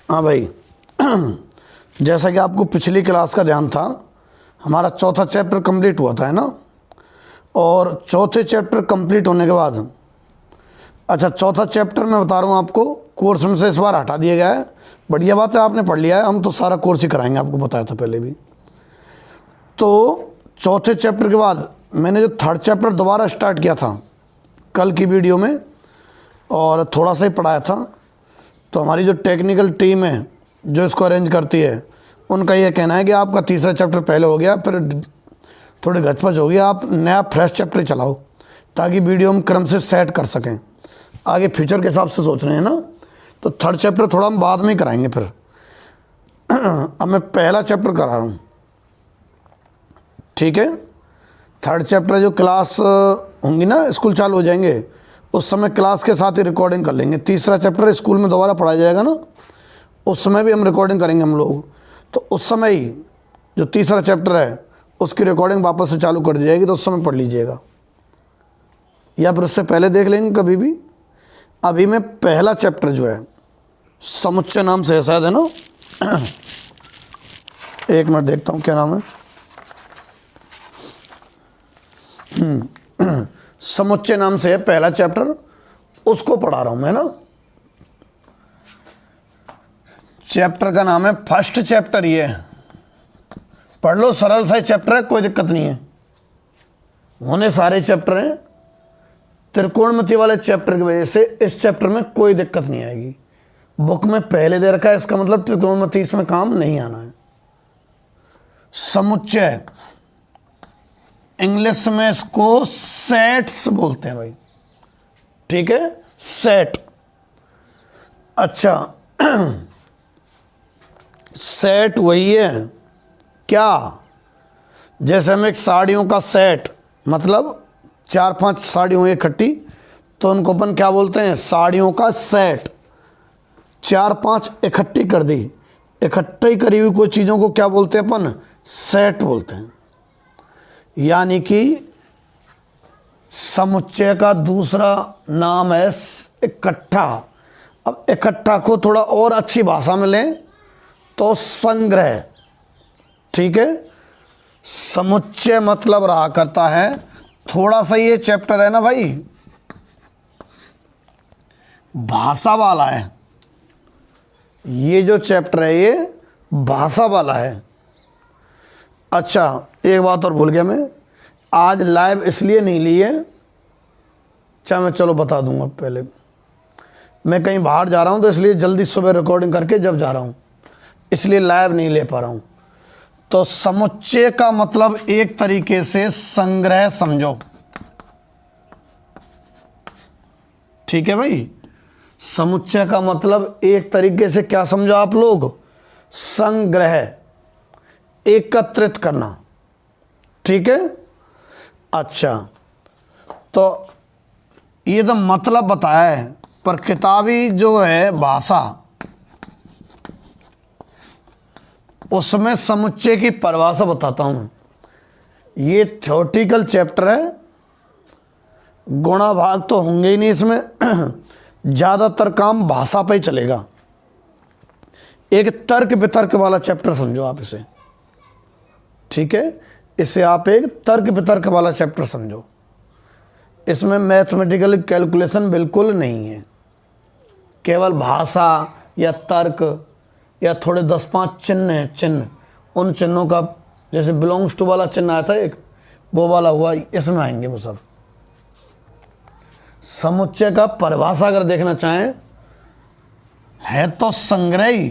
हाँ भाई, जैसा कि आपको पिछली क्लास का ध्यान था, हमारा चौथा चैप्टर कंप्लीट हुआ था, है ना। और चौथे चैप्टर कंप्लीट होने के बाद, अच्छा चौथा चैप्टर मैं बता रहा हूँ आपको, कोर्स में से इस बार हटा दिया गया है। बढ़िया बात है, आपने पढ़ लिया है। हम तो सारा कोर्स ही कराएंगे, आपको बताया था पहले भी। तो चौथे चैप्टर के बाद मैंने जो थर्ड चैप्टर दोबारा स्टार्ट किया था कल की वीडियो में, और थोड़ा सा ही पढ़ाया था। तो हमारी जो टेक्निकल टीम है जो इसको अरेंज करती है, उनका ये कहना है कि आपका तीसरा चैप्टर पहले हो गया, फिर थोड़ी गचपच हो गया, आप नया फ्रेश चैप्टर चलाओ ताकि वीडियो हम क्रम से सेट कर सकें। आगे फ्यूचर के हिसाब से सोच रहे हैं ना, तो थर्ड चैप्टर थोड़ा हम बाद में ही कराएंगे फिर। अब मैं पहला चैप्टर करा रहा हूँ, ठीक है। थर्ड चैप्टर जो क्लास होंगी ना, स्कूल चालू हो जाएंगे, उस समय क्लास के साथ ही रिकॉर्डिंग कर लेंगे। तीसरा चैप्टर स्कूल में दोबारा पढ़ाया जाएगा ना, उस समय भी हम रिकॉर्डिंग करेंगे हम लोग। तो उस समय ही जो तीसरा चैप्टर है उसकी रिकॉर्डिंग वापस से चालू कर दी जाएगी, तो उस समय पढ़ लीजिएगा, या फिर उससे पहले देख लेंगे कभी भी। अभी मैं पहला चैप्टर जो है समुच्चय नाम से है शायद, है ना। एक मिनट देखता हूँ क्या नाम है। समुच्चय नाम से है पहला चैप्टर, उसको पढ़ा रहा हूं मैं ना। चैप्टर का नाम है फर्स्ट चैप्टर। ये पढ़ लो, सरल सा चैप्टर है, कोई दिक्कत नहीं है। होने सारे चैप्टर हैं, त्रिकोणमिति वाले चैप्टर की वजह से इस चैप्टर में कोई दिक्कत नहीं आएगी। बुक में पहले दे रखा है, इसका मतलब त्रिकोणमिति इसमें काम नहीं आना है। समुच्चय इंग्लिश में इसको सेट्स बोलते हैं भाई, ठीक है, सेट। अच्छा सेट वही है क्या, जैसे हम एक साड़ियों का सेट, मतलब 4-5 साड़ियों इकट्ठी, तो उनको अपन क्या बोलते हैं, साड़ियों का सेट। 4-5 इकट्ठी कर दी, इकट्ठी करी हुई कोई चीज़ों को क्या बोलते हैं अपन, सेट बोलते हैं। यानी कि समुच्चय का दूसरा नाम है इकट्ठा। अब इकट्ठा को थोड़ा और अच्छी भाषा में लें तो संग्रह, ठीक है। समुच्चय मतलब रहा करता है, थोड़ा सा ये चैप्टर है ना भाई, भाषा वाला है। ये जो चैप्टर है ये भाषा वाला है। अच्छा एक बात और भूल गया मैं, आज लाइव इसलिए नहीं ली है, चाहे मैं चलो बता दूंगा। पहले मैं कहीं बाहर जा रहा हूं, तो इसलिए जल्दी सुबह रिकॉर्डिंग करके जब जा रहा हूं, इसलिए लाइव नहीं ले पा रहा हूं। तो समुच्चय का मतलब एक तरीके से संग्रह समझो, ठीक है भाई। समुच्चय का मतलब एक तरीके से क्या समझो आप लोग, संग्रह, एकत्रित करना, ठीक है। अच्छा तो ये तो मतलब बताया है, पर किताबी जो है भाषा, उसमें समुच्चय की परिभाषा बताता हूं। ये थ्योरेटिकल चैप्टर है, गुणा भाग तो होंगे ही नहीं इसमें। ज़्यादातर काम भाषा पे ही चलेगा। एक तर्क वितर्क वाला चैप्टर समझो आप इसे, ठीक है। इसे आप एक तर्क वितर्क वाला चैप्टर समझो। इसमें मैथमेटिकल कैलकुलेशन बिल्कुल नहीं है, केवल भाषा या तर्क या थोड़े 10-5 चिन्ह हैं, चिन्ह, उन चिन्हों का, जैसे बिलोंग्स टू वाला चिन्ह आया था एक, वो वाला हुआ, इसमें आएंगे वो सब। समुच्चय का परिभाषा अगर देखना चाहें है तो संग्रही,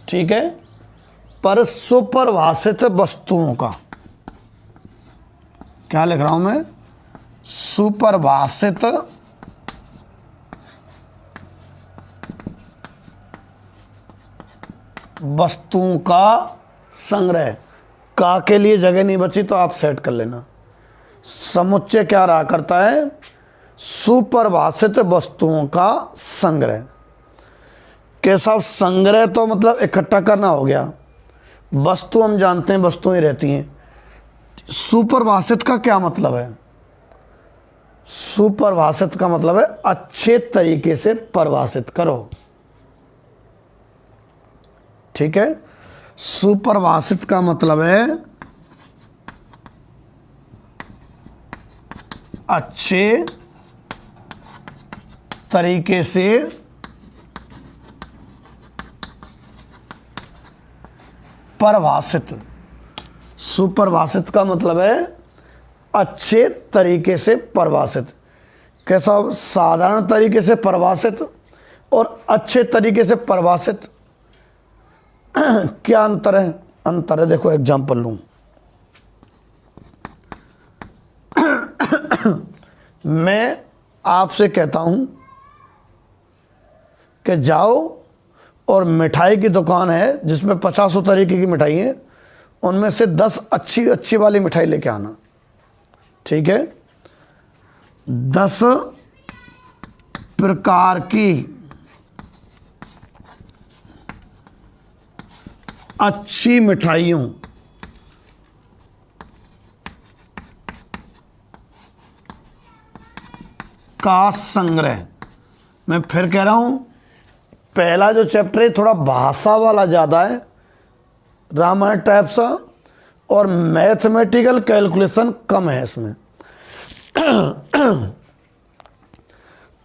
ठीक है, पर सुपरिभाषित वस्तुओं का, क्या लिख रहा हूं मैं, सुपरिभाषित वस्तुओं का संग्रह। का के लिए जगह नहीं बची तो आप सेट कर लेना। समुच्चय क्या रहा करता है, सुपरिभाषित वस्तुओं का संग्रह। कैसा संग्रह, तो मतलब इकट्ठा करना हो गया। वस्तु हम जानते हैं वस्तुएं रहती हैं। सुपरिभाषित का क्या मतलब है, सुपरिभाषित का मतलब है अच्छे तरीके से परिभाषित करो। ठीक है, सुपरिभाषित का मतलब है अच्छे तरीके से परिभाषित। सुपरिभाषित का मतलब है अच्छे तरीके से परिभाषित। कैसा? साधारण तरीके से परिभाषित और अच्छे तरीके से परिभाषित। क्या अंतर है? अंतर है, देखो एग्जांपल लूं। मैं आपसे कहता हूं कि जाओ और मिठाई की दुकान है जिसमें 50 तरीके की मिठाई है, उनमें से 10 अच्छी अच्छी वाली मिठाई लेके आना। ठीक है, 10 प्रकार की अच्छी मिठाइयों का संग्रह। मैं फिर कह रहा हूं, पहला जो चैप्टर है थोड़ा भाषा वाला ज़्यादा है, रामायण टाइप सा, और मैथमेटिकल कैलकुलेशन कम है इसमें।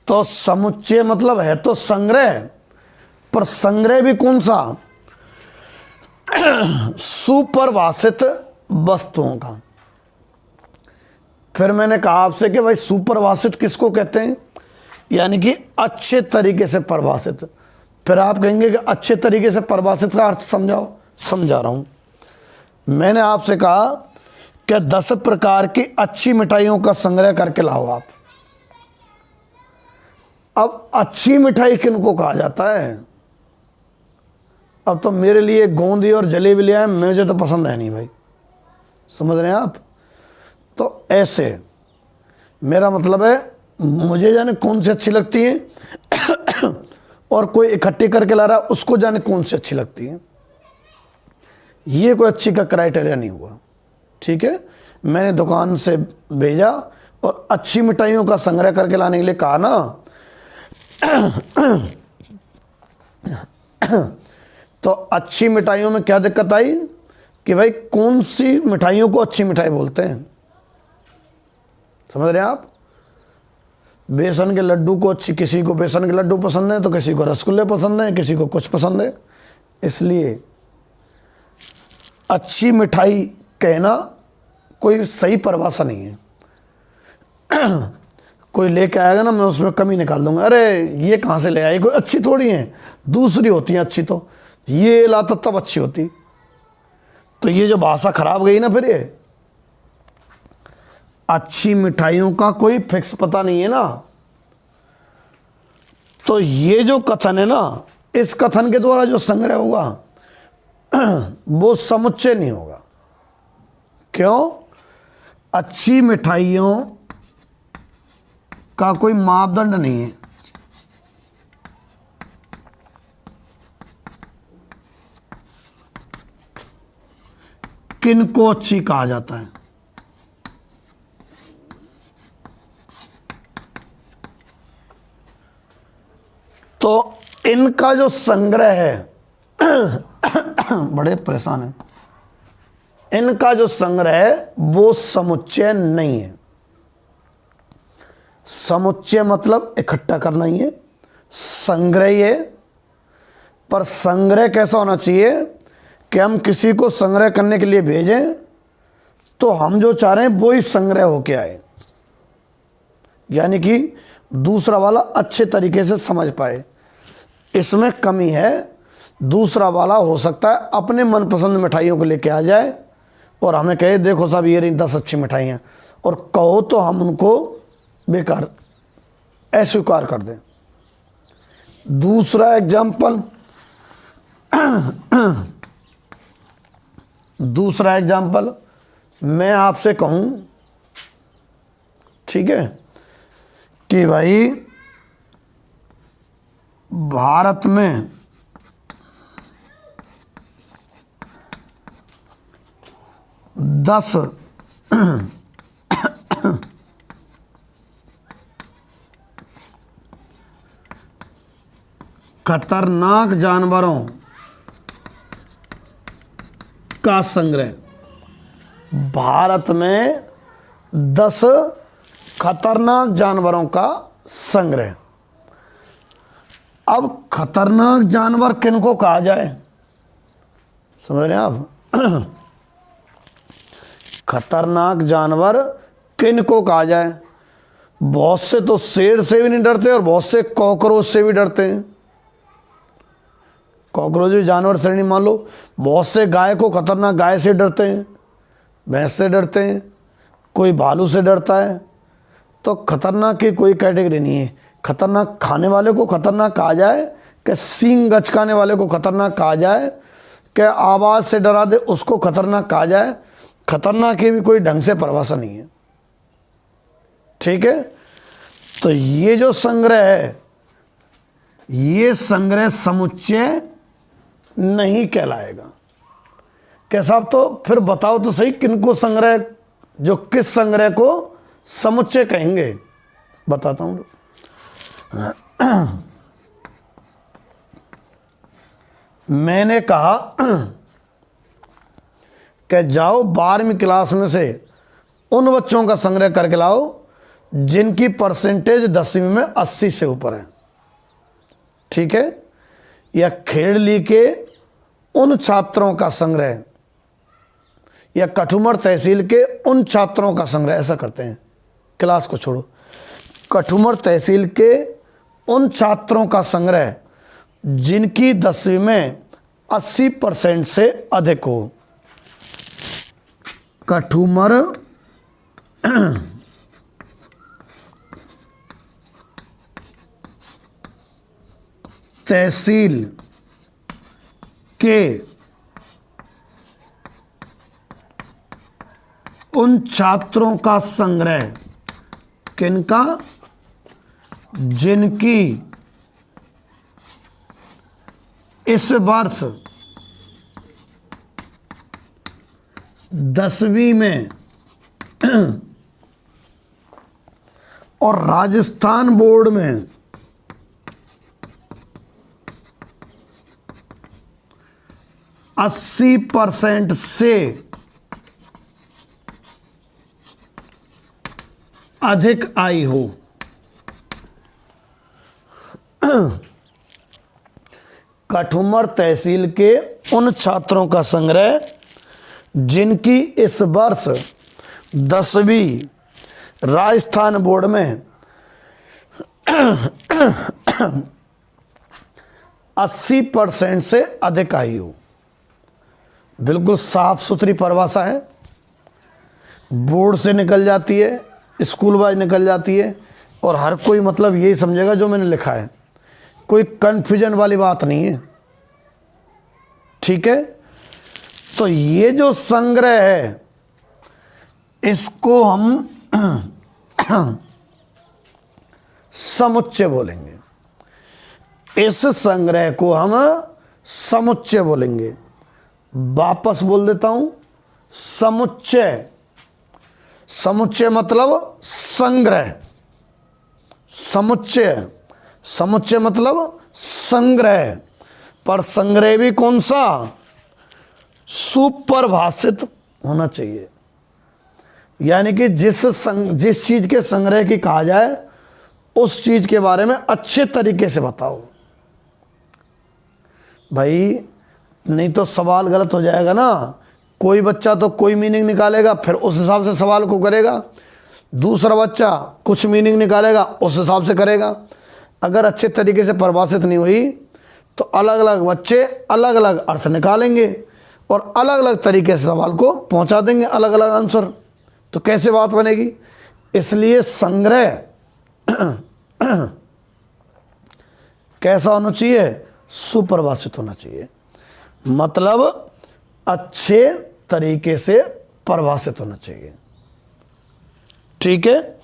तो समुच्चय मतलब है तो संग्रह, पर संग्रह भी कौन सा? सुपरिभाषित वस्तुओं का। फिर मैंने कहा आपसे कि भाई सुपरिभाषित किसको कहते हैं? यानी कि अच्छे तरीके से परिभाषित। फिर आप कहेंगे कि अच्छे तरीके से परिभाषित का अर्थ समझाओ। समझा रहा हूं। मैंने आपसे कहा कि 10 प्रकार की अच्छी मिठाइयों का संग्रह करके लाओ आप। अब अच्छी मिठाई किनको कहा जाता है? अब तो मेरे लिए गोंदी और जलेबी ले आए, मुझे तो पसंद है नहीं भाई। समझ रहे हैं आप? तो ऐसे मेरा मतलब है, मुझे जाने कौन सी अच्छी लगती है और कोई इकट्ठी करके ला रहा है उसको जाने कौन सी अच्छी लगती है। ये कोई अच्छी का क्राइटेरिया नहीं हुआ। ठीक है, मैंने दुकान से भेजा और अच्छी मिठाइयों का संग्रह करके लाने के लिए कहा ना। तो अच्छी मिठाइयों में क्या दिक्कत आई कि भाई कौन सी मिठाइयों को अच्छी मिठाई बोलते हैं? समझ रहे हैं आप? बेसन के लड्डू को अच्छी, किसी को बेसन के लड्डू पसंद है तो किसी को रसगुल्ले पसंद है, किसी को कुछ पसंद है। इसलिए अच्छी मिठाई कहना कोई सही परिभाषा नहीं है। कोई लेके आएगा ना, मैं उसमें कमी निकाल दूंगा, अरे ये कहाँ से ले आई, कोई अच्छी थोड़ी है, दूसरी होती है अच्छी, तो ये लाता तब अच्छी होती। तो ये जो भाषा खराब गई ना, फिर ये अच्छी मिठाइयों का कोई फिक्स पता नहीं है ना। तो ये जो कथन है ना, इस कथन के द्वारा जो संग्रह होगा वो समुच्चय नहीं होगा। क्यों? अच्छी मिठाइयों का कोई मापदंड नहीं है। किनको अच्छी कहा जाता है? तो इनका जो संग्रह है बड़े परेशान है। इनका जो संग्रह है वो समुच्चय नहीं है। समुच्चय मतलब इकट्ठा करना ही है, संग्रह ही है। पर संग्रह कैसा होना चाहिए कि हम किसी को संग्रह करने के लिए भेजें तो हम जो चाह रहे हैं वो ही संग्रह होके आए, यानी कि दूसरा वाला अच्छे तरीके से समझ पाए। इसमें कमी है। दूसरा वाला हो सकता है अपने मनपसंद मिठाइयों को लेके आ जाए और हमें कहे देखो साहब ये रही 10 अच्छी मिठाइयाँ, और कहो तो हम उनको बेकार अस्वीकार कर दें। दूसरा एग्जाम्पल, मैं आपसे कहूं, ठीक है, कि भाई भारत में खतरनाक जानवरों का संग्रह। भारत में 10 खतरनाक जानवरों का संग्रह। अब खतरनाक जानवर किनको कहा जाए, समझ रहे हैं आप? खतरनाक जानवर किनको कहा जाए? बहुत से तो शेर से भी नहीं डरते और बहुत से कॉकरोच से भी डरते हैं। कॉकरोच भी जानवर श्रेणी मान लो। बहुत से गाय को खतरनाक गाय से डरते हैं, भैंस से डरते हैं, कोई भालू से डरता है। तो खतरनाक की कोई कैटेगरी नहीं है। खतरनाक खाने वाले को खतरनाक कहा जाए कि सींग गचकाने वाले को खतरनाक कहा जाए कि आवाज़ से डरा दे उसको खतरनाक कहा जाए? खतरनाक की भी कोई ढंग से परिभाषा नहीं है। ठीक है, तो ये जो संग्रह है ये संग्रह समुच्चय नहीं कहलाएगा। कैसा? आप तो फिर बताओ तो सही, किनको संग्रह, जो किस संग्रह को समुच्चय कहेंगे? बताता हूं। मैंने कहा कि जाओ 12वीं क्लास में से उन बच्चों का संग्रह करके लाओ जिनकी परसेंटेज 10वीं में 80 से ऊपर है। ठीक है, या खेड़ली के उन छात्रों का संग्रह, या कठुमर तहसील के उन छात्रों का संग्रह। ऐसा करते हैं, क्लास को छोड़ो, कठुमर तहसील के उन छात्रों का संग्रह जिनकी 10वीं में 80% से अधिक हो। कठुमर तहसील के उन छात्रों का संग्रह, किनका? जिनकी इस वर्ष 10वीं में और राजस्थान बोर्ड में 80% से अधिक आई हो। कठुमर तहसील के उन छात्रों का संग्रह जिनकी इस वर्ष 10वीं राजस्थान बोर्ड में 80% से अधिक आई हो। बिल्कुल साफ सुथरी परिभाषा है, बोर्ड से निकल जाती है, स्कूल वाइज निकल जाती है, और हर कोई मतलब यही समझेगा जो मैंने लिखा है। कोई कन्फ्यूजन वाली बात नहीं है। ठीक है, तो ये जो संग्रह है इसको हम समुच्चय बोलेंगे। इस संग्रह को हम समुच्चय बोलेंगे। वापस बोल देता हूं, समुच्चय। समुच्चय मतलब संग्रह। समुच्चय, समुच्चय मतलब संग्रह। पर संग्रह भी कौन सा? सुपरिभाषित होना चाहिए। यानी कि जिस चीज के संग्रह की कहा जाए उस चीज के बारे में अच्छे तरीके से बताओ भाई, नहीं तो सवाल गलत हो जाएगा ना। कोई बच्चा तो कोई मीनिंग निकालेगा, फिर उस हिसाब से सवाल को करेगा। दूसरा बच्चा कुछ मीनिंग निकालेगा, उस हिसाब से करेगा। अगर अच्छे तरीके से परिभाषित नहीं हुई तो अलग अलग बच्चे अलग अलग अर्थ निकालेंगे और अलग अलग तरीके से सवाल को पहुंचा देंगे, अलग अलग आंसर। तो कैसे बात बनेगी? इसलिए संग्रह कैसा होना चाहिए? सुपरिभाषित होना चाहिए। मतलब अच्छे तरीके से परिभाषित होना चाहिए। ठीक है,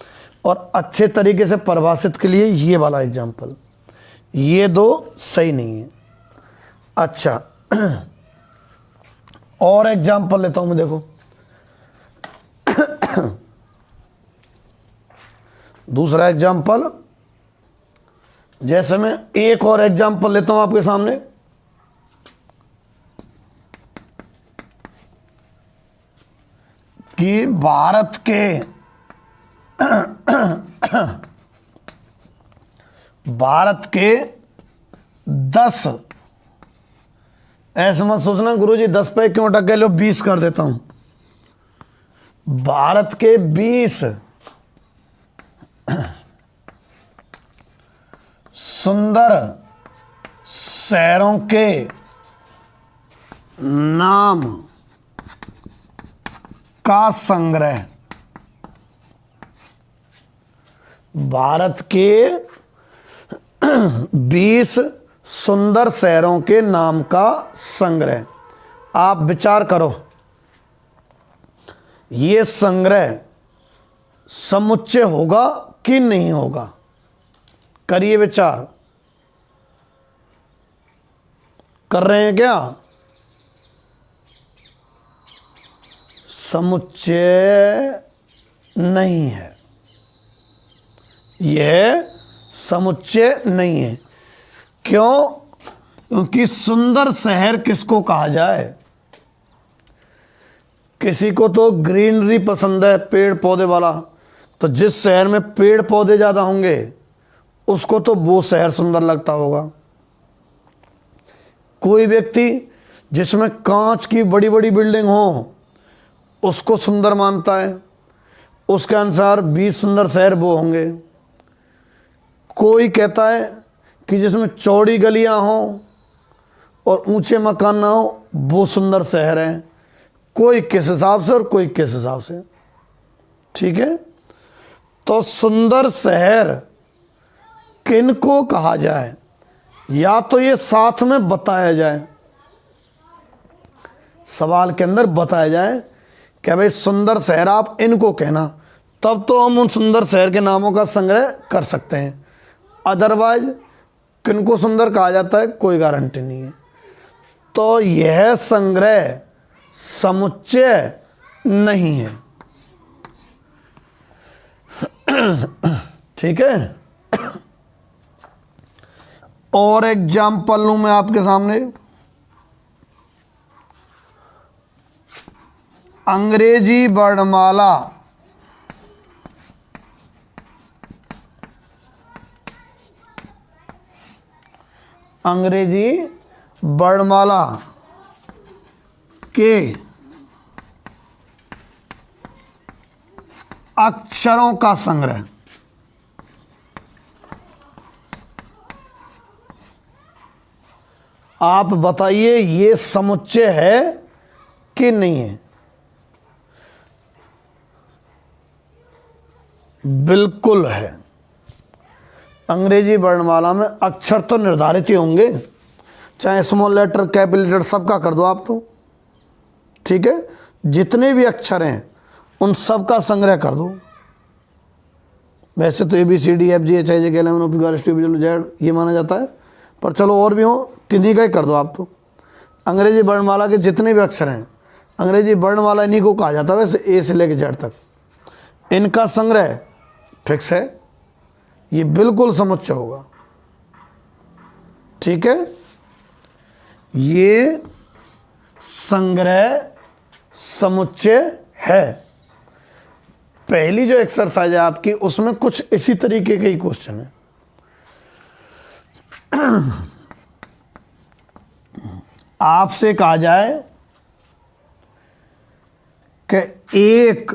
और अच्छे तरीके से परिभाषित के लिए ये वाला एग्जाम्पल, ये दो सही नहीं है। अच्छा, और एग्जाम्पल लेता हूं मैं, देखो दूसरा एग्जाम्पल, जैसे मैं एक और एग्जांपल लेता हूं आपके सामने, कि भारत के 10, ऐसे मत सोचना गुरुजी 10 पे क्यों अटक गए, लो 20 कर देता हूं। भारत के 20 सुंदर शहरों के नाम का संग्रह। भारत के 20 सुंदर शहरों के नाम का संग्रह। आप विचार करो, ये संग्रह समुच्चय होगा कि नहीं होगा? करिए विचार। कर रहे हैं क्या? समुच्चय नहीं है, यह समुच्चय नहीं है। क्यों? क्योंकि सुंदर शहर किसको कहा जाए? किसी को तो ग्रीनरी पसंद है, पेड़ पौधे वाला, तो जिस शहर में पेड़ पौधे ज़्यादा होंगे उसको तो वो शहर सुंदर लगता होगा। कोई व्यक्ति जिसमें कांच की बड़ी बड़ी बिल्डिंग हो उसको सुंदर मानता है, उसके अनुसार 20 सुंदर शहर वो होंगे। कोई कहता है कि जिसमें चौड़ी गलियां हों और ऊंचे मकान ना हो वो सुंदर शहर है। कोई किस हिसाब से और कोई किस हिसाब से, ठीक है। तो सुंदर शहर किनको कहा जाए, या तो ये साथ में बताया जाए, सवाल के अंदर बताया जाए कि भाई सुंदर शहर आप इनको कहना, तब तो हम उन सुंदर शहर के नामों का संग्रह कर सकते हैं। अदरवाइज किनको सुंदर कहा जाता है कोई गारंटी नहीं है। तो यह संग्रह समुच्चय नहीं है, ठीक है। और एग्जाम्पल लूं मैं आपके सामने, अंग्रेजी वर्णमाला के अक्षरों का संग्रह। आप बताइए ये समुच्चय है कि नहीं है? बिल्कुल है। अंग्रेजी वर्णमाला में अक्षर तो निर्धारित ही होंगे, चाहे स्मॉल लेटर कैपिटल लेटर सबका कर दो आप तो, ठीक है। जितने भी अक्षर हैं उन सब का संग्रह कर दो। वैसे तो ABCDFGHIJKLMNOPQRSTUVWZ ये माना जाता है, पर चलो और भी हो, किन्हीं का ही कर दो आप तो। अंग्रेजी वर्णमाला के जितने भी अक्षर हैं, अंग्रेजी वर्णमाला इन्हीं को कहा जाता है वैसे, ए से लेकर जेड तक। इनका संग्रह फिक्स है, ये बिल्कुल समुच्चय होगा, ठीक है। ये संग्रह समुच्चय है। पहली जो एक्सरसाइज है आपकी उसमें कुछ इसी तरीके के ही क्वेश्चन है। आपसे कहा जाए कि एक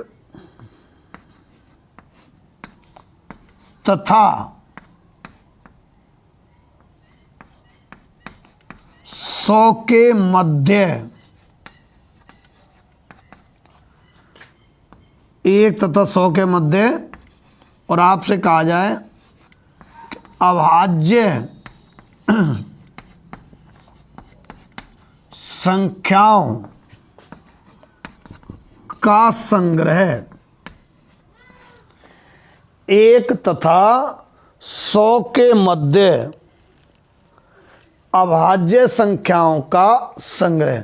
तथा 100 के मध्य, एक तथा 100 के मध्य, और आपसे कहा जाए कि अभाज्य संख्याओं का संग्रह। एक तथा 100 के मध्य अभाज्य संख्याओं का संग्रह।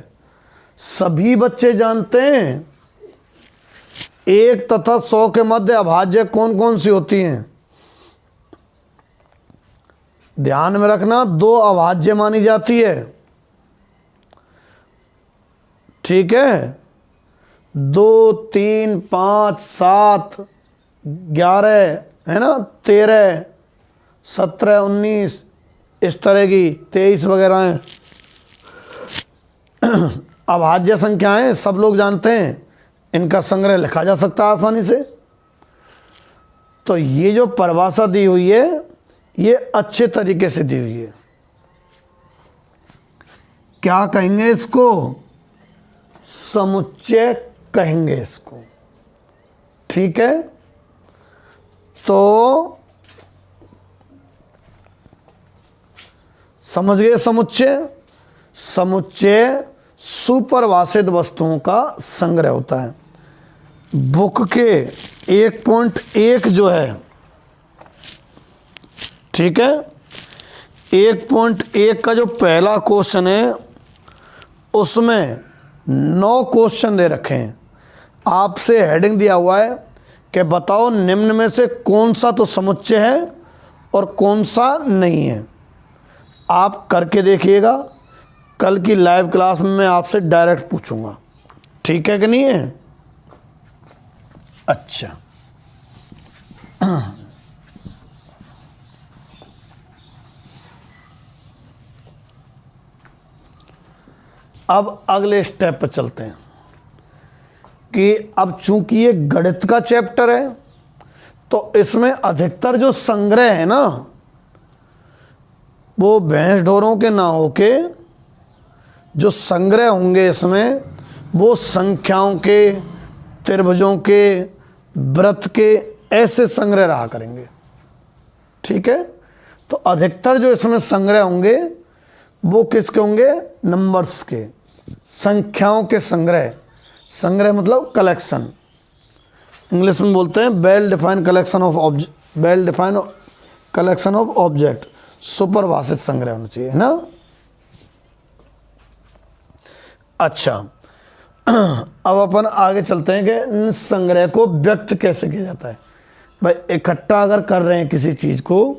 सभी बच्चे जानते हैं एक तथा 100 के मध्य अभाज्य कौन कौन सी होती हैं? ध्यान में रखना, 2 अभाज्य मानी जाती है, ठीक है। 2, 3, 5, 7, 11 है ना, 13, 17, 19 इस तरह की 23 वगैरह हैं। अभाज्य संख्याएं सब लोग जानते हैं, इनका संग्रह लिखा जा सकता है आसानी से। तो ये जो परिभाषा दी हुई है ये अच्छे तरीके से दी हुई है। क्या कहेंगे इसको? समुच्चय कहेंगे इसको, ठीक है। तो समझ गए समुच्चय? समुच्चय सुपरिभाषित वस्तुओं का संग्रह होता है। बुक के 1.1 जो है, ठीक है, 1.1 का जो पहला क्वेश्चन है उसमें 9 क्वेश्चन दे रखे हैं। आपसे हेडिंग दिया हुआ है कि बताओ निम्न में से कौन सा तो समुच्चय है और कौन सा नहीं है। आप करके देखिएगा, कल की लाइव क्लास में मैं आपसे डायरेक्ट पूछूंगा, ठीक है कि नहीं है? अच्छा, अब अगले स्टेप पर चलते हैं कि अब चूंकि ये गणित का चैप्टर है तो इसमें अधिकतर जो संग्रह है ना वो भैंस ढोरों के ना होके जो संग्रह होंगे इसमें वो संख्याओं के, त्रिभुजों के, वृत्त के ऐसे संग्रह रहा करेंगे, ठीक है। तो अधिकतर जो इसमें संग्रह होंगे वो किसके होंगे? नंबर्स के, संख्याओं के संग्रह। संग्रह मतलब कलेक्शन, इंग्लिश में बोलते हैं well defined collection of object, well defined collection of object, सुपरिभाषित संग्रह होना चाहिए, है ना। अच्छा, अब अपन आगे चलते हैं कि इन संग्रह को व्यक्त कैसे किया जाता है। भाई इकट्ठा अगर कर रहे हैं किसी चीज़ को,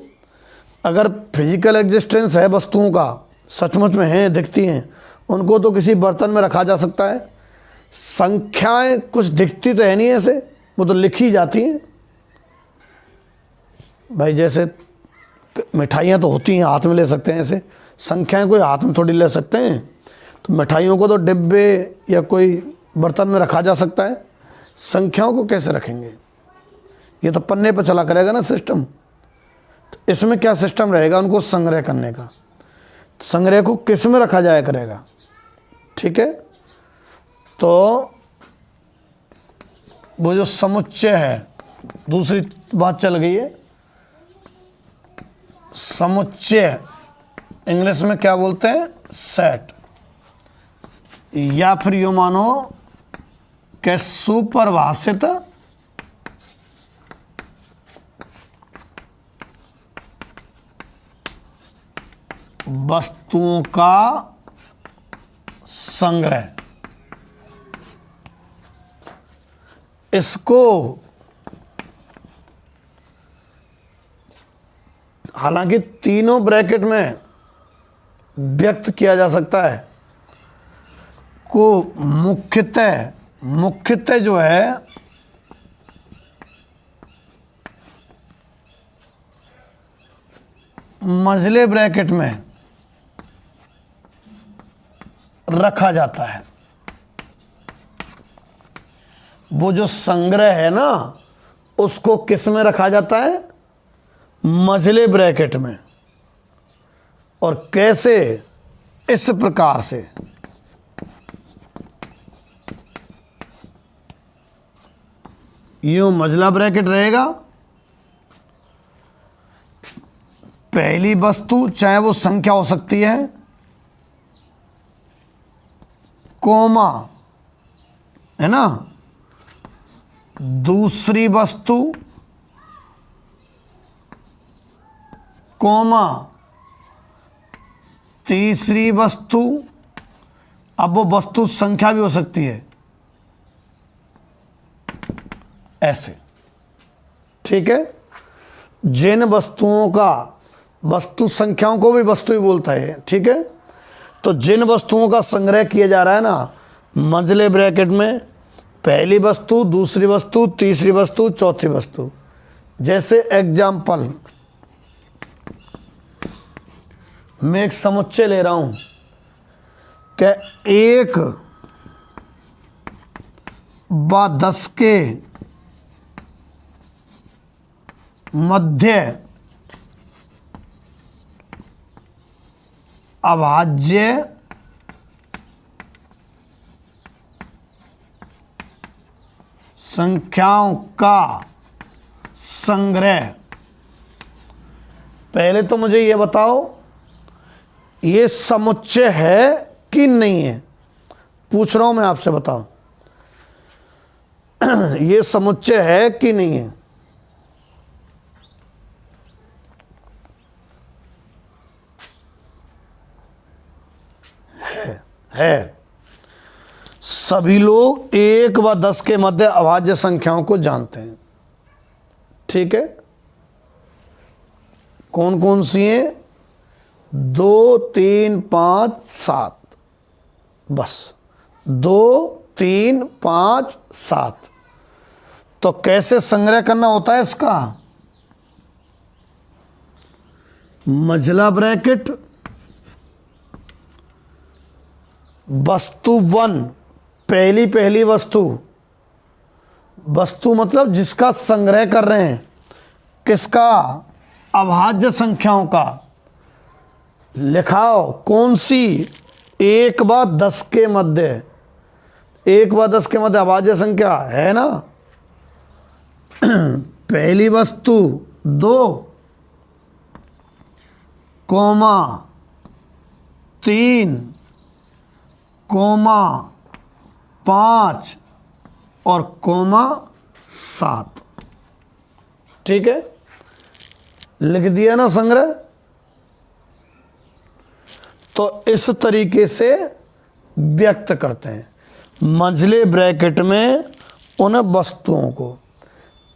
अगर फिजिकल एग्जिस्टेंस है वस्तुओं का, सचमुच में हैं, दिखती हैं, उनको तो किसी बर्तन में रखा जा सकता है। संख्याएं कुछ दिखती तो है नहीं ऐसे, वो तो लिखी जाती हैं। भाई जैसे मिठाइयाँ तो होती हैं, हाथ में ले सकते हैं, ऐसे संख्याएं कोई हाथ में थोड़ी ले सकते हैं। तो मिठाइयों को तो डिब्बे या कोई बर्तन में रखा जा सकता है, संख्याओं को कैसे रखेंगे? ये तो पन्ने पर चला करेगा ना सिस्टम। तो इसमें क्या सिस्टम रहेगा उनको संग्रह करने का? संग्रह को किस में रखा जाया करेगा, ठीक है। तो वो जो समुच्चय है, दूसरी बात चल गई है, समुच्चय इंग्लिश में क्या बोलते हैं? सेट, या फिर यूँ मानो कि सुपरिभाषित वस्तुओं का संग्रह। इसको हालांकि तीनों ब्रैकेट में व्यक्त किया जा सकता है, को मुख्यतः जो है मंझले ब्रैकेट में रखा जाता है। वो जो संग्रह है ना उसको किस में रखा जाता है? मंझले ब्रैकेट में। और कैसे? इस प्रकार से, यूं मंझला ब्रैकेट रहेगा, पहली वस्तु चाहे वो संख्या हो सकती है, कोमा, है ना, दूसरी वस्तु, कोमा, तीसरी वस्तु। अब वो वस्तु संख्या भी हो सकती है ऐसे, ठीक है। जिन वस्तुओं का वस्तु संख्याओं को भी वस्तु ही बोलता है, ठीक है। तो जिन वस्तुओं का संग्रह किया जा रहा है ना मंझले ब्रैकेट में, पहली वस्तु, दूसरी वस्तु, तीसरी वस्तु, चौथी वस्तु। जैसे एग्जाम्पल, मैं एक समुच्चय ले रहा हूं कि 1 व 10 के मध्य अभाज्य संख्याओं का संग्रह। पहले तो मुझे ये बताओ ये समुच्चय है कि नहीं है, पूछ रहा हूं मैं आपसे, बताओ ये समुच्चय है कि नहीं है। है। सभी लोग 1 व 10 के मध्य अभाज्य संख्याओं को जानते हैं, ठीक है। कौन कौन सी हैं? 2, 3, 5, 7, बस 2, 3, 5, 7। तो कैसे संग्रह करना होता है इसका? मंझला ब्रैकेट, वस्तु 1, पहली वस्तु, वस्तु मतलब जिसका संग्रह कर रहे हैं, किसका? अभाज्य संख्याओं का। लिखाओ कौन सी? 1 व 10 के मध्य, 1 व 10 के मध्य अभाज्य संख्या है ना। पहली वस्तु 2, 3, 5 और 7, ठीक है। लिख दिया ना संग्रह। तो इस तरीके से व्यक्त करते हैं मंझले ब्रैकेट में उन वस्तुओं को।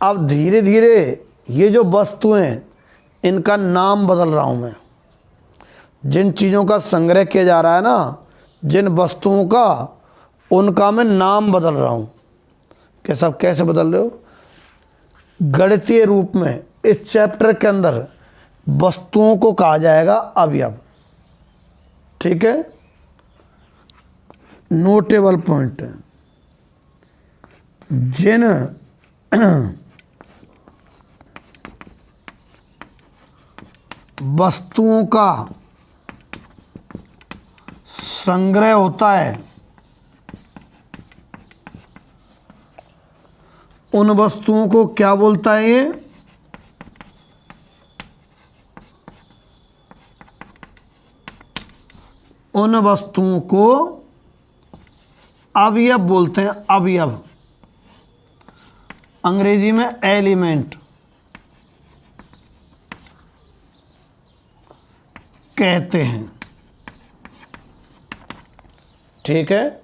अब धीरे धीरे ये जो वस्तुएं, इनका नाम बदल रहा हूं मैं। जिन चीज़ों का संग्रह किया जा रहा है ना, जिन वस्तुओं का, उनका मैं नाम बदल रहा हूं। कैसे बदल रहे हो? गणितीय रूप में इस चैप्टर के अंदर वस्तुओं को कहा जाएगा अवयव, ठीक है। नोटेबल पॉइंट, जिन वस्तुओं का संग्रह होता है उन वस्तुओं को क्या बोलता है ये? उन वस्तुओं को अवयव बोलते हैं। अवयव अंग्रेजी में एलिमेंट कहते हैं, ठीक है।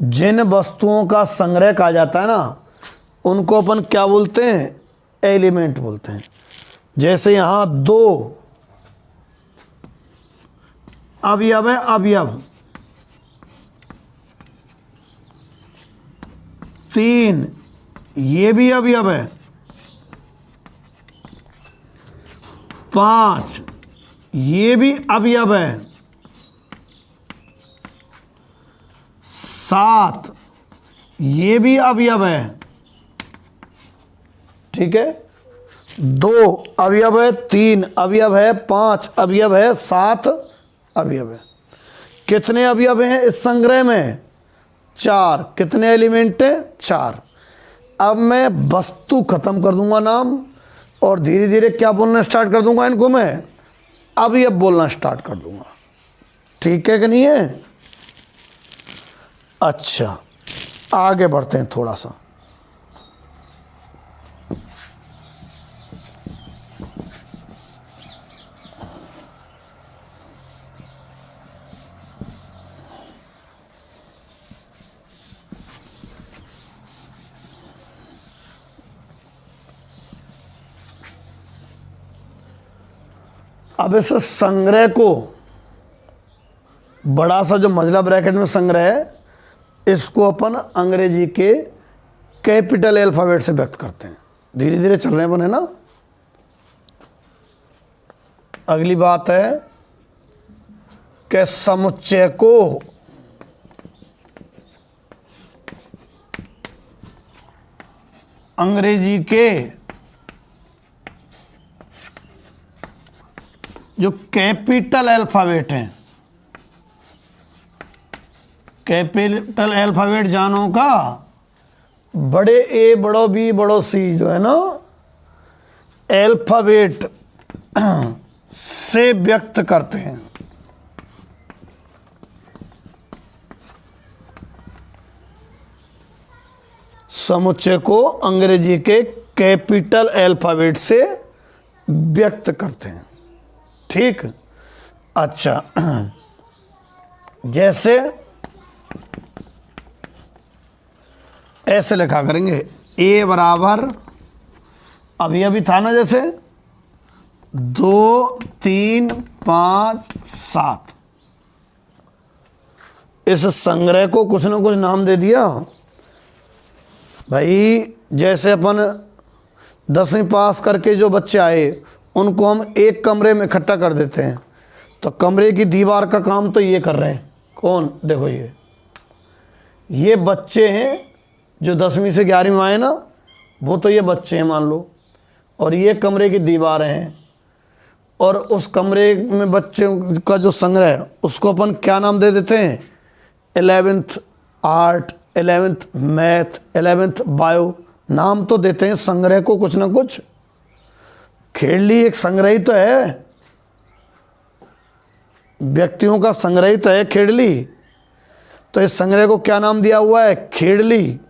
जिन वस्तुओं का संग्रह कहा जाता है ना, उनको अपन क्या बोलते हैं? एलिमेंट बोलते हैं। जैसे यहां 2 अवयव है, अवयव। 3 ये भी अवयव है। 5 ये भी अवयव है। 7 ये भी अवयव है, ठीक है। 2 अवयव है, 3 अवयव है, 5 अवयव है, 7 अवयव है। कितने अवयव हैं इस संग्रह में? 4। कितने एलिमेंट है? 4। अब मैं वस्तु खत्म कर दूंगा नाम, और धीरे धीरे क्या बोलना स्टार्ट कर दूंगा? इनको मैं अवयव बोलना स्टार्ट कर दूंगा, ठीक है कि नहीं है? अच्छा, आगे बढ़ते हैं थोड़ा सा। अब इस संग्रह को, बड़ा सा जो मंझला ब्रैकेट में संग्रह है, इसको अपन अंग्रेजी के कैपिटल अल्फाबेट से व्यक्त करते हैं। धीरे धीरे चल रहे हैं अपन, है ना। अगली बात है कि समुच्चय को अंग्रेजी के जो कैपिटल अल्फाबेट हैं, कैपिटल अल्फाबेट जानो का, बड़े ए बड़ो बी बड़ो सी जो है ना, अल्फाबेट से व्यक्त करते हैं। समुच्चय को अंग्रेजी के कैपिटल अल्फाबेट से व्यक्त करते हैं। ठीक, अच्छा, जैसे ऐसे लिखा करेंगे, ए बराबर, अभी अभी था ना, जैसे 2 3 5 7, इस संग्रह को कुछ ना कुछ नाम दे दिया भाई। जैसे अपन 10वीं पास करके जो बच्चे आए, उनको हम एक कमरे में इकट्ठा कर देते हैं, तो कमरे की दीवार का काम तो ये कर रहे हैं। कौन? देखो, ये बच्चे हैं जो 10वीं से 11वीं में आए ना, वो तो ये बच्चे हैं मान लो, और ये कमरे की दीवारें हैं, और उस कमरे में बच्चों का जो संग्रह है, उसको अपन क्या नाम दे देते हैं? 11th art, 11th math, 11th bio, नाम तो देते हैं संग्रह को कुछ ना कुछ। खेड़ली एक संग्रह ही तो है, व्यक्तियों का संग्रह ही तो है खेड़ली, तो इस संग्रह को क्या नाम दिया हुआ है? खेड़ली।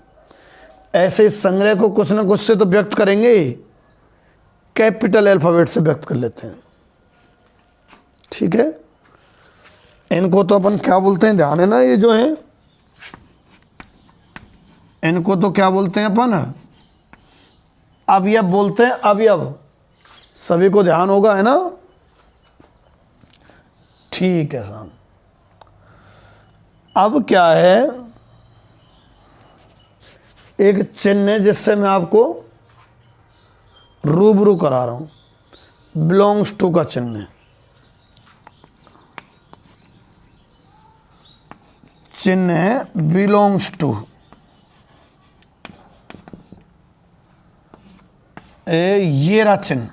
ऐसे इस संग्रह को कुछ ना कुछ से तो व्यक्त करेंगे, कैपिटल अल्फाबेट से व्यक्त कर लेते हैं। ठीक है, इनको तो अपन क्या बोलते हैं, ध्यान है ना, ये जो है इनको तो क्या बोलते हैं अपन? अवयव बोलते हैं, अवयव। सभी को ध्यान होगा, है ना। ठीक है साहब, अब क्या है, एक चिन्ह है जिससे मैं आपको रूबरू करा रहा हूं। बिलोंग्स टू का चिन्ह है। चिन्ह है बिलोंग्स टू। ये रहा चिन्ह।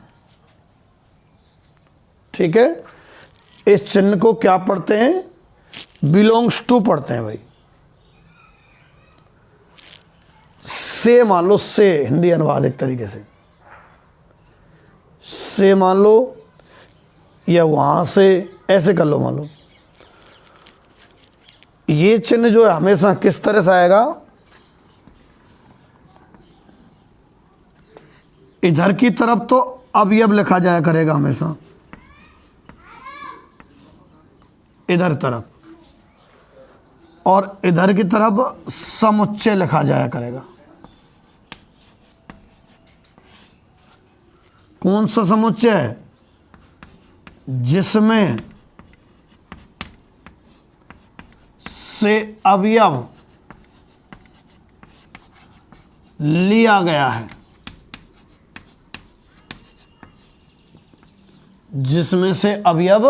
ठीक है, इस चिन्ह को क्या पढ़ते हैं? बिलोंग्स टू पढ़ते हैं भाई। से मान लो, से हिंदी अनुवाद एक तरीके से मान लो, या वहां से ऐसे कर लो मान लो। ये चिन्ह जो है हमेशा किस तरह से आएगा? इधर की तरफ तो अवयव लिखा जाया करेगा हमेशा, इधर तरफ, और इधर की तरफ समुच्चय लिखा जाया करेगा। कौन सा समुच्चय है? जिसमें से अवयव लिया गया है, जिसमें से अवयव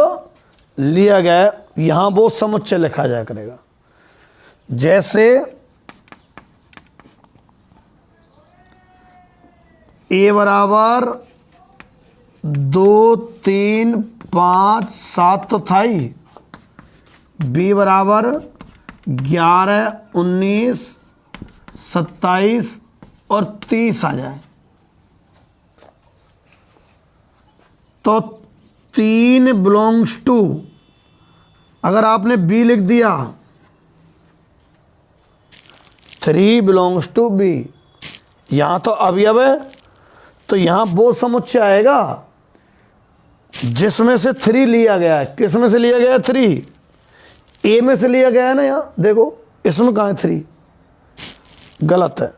लिया गया है, यहां वो समुच्चय लिखा जाया करेगा। जैसे ए बराबर 2 3 5 7 तो था ही, बी बराबर 11 19 27 और 30 आ जाए तो 3 बिलोंग्स टू। अगर आपने बी लिख दिया, 3 बिलोंग्स टू बी, यहां तो अवयव है, तो यहां वो समुच्चय आएगा जिसमें से 3 लिया गया है। किस में से लिया गया है? 3 ए में से लिया गया है ना। यहां देखो, इसमें कहां है 3? गलत है।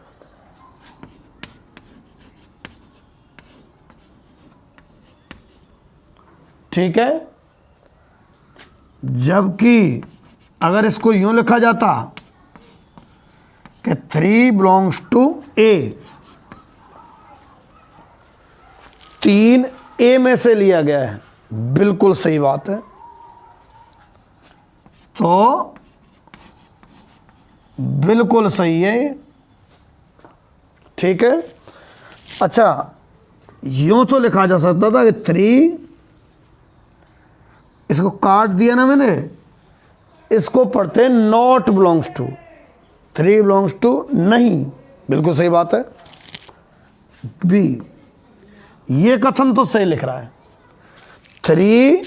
ठीक है। जबकि अगर इसको यूं लिखा जाता कि 3 बिलोंग्स टू ए, 3 ए में से लिया गया है, बिल्कुल सही बात है। तो बिल्कुल सही है ये, ठीक है। अच्छा, यूं तो लिखा जा सकता था कि 3, इसको काट दिया ना मैंने, इसको पढ़ते not belongs to, 3 belongs to नहीं, बिल्कुल सही बात है। बी, ये कथन तो सही लिख रहा है, 3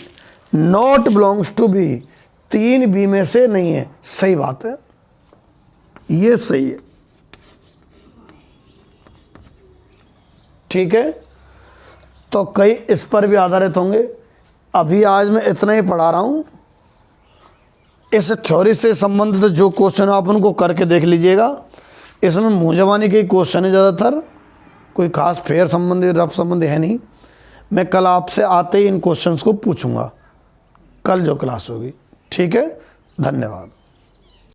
not belongs to B, 3 B में से नहीं है, सही बात है, ये सही है, ठीक है। तो कई इस पर भी आधारित होंगे। अभी आज मैं इतना ही पढ़ा रहा हूं। इस थ्योरी से संबंधित जो क्वेश्चन आप उनको करके देख लीजिएगा। इसमें मुंह जबानी के क्वेश्चन है ज़्यादातर, कोई खास फेयर संबंधी रफ संबंधी है नहीं। मैं कल आपसे आते ही इन क्वेश्चंस को पूछूंगा, कल जो क्लास होगी, ठीक है। धन्यवाद।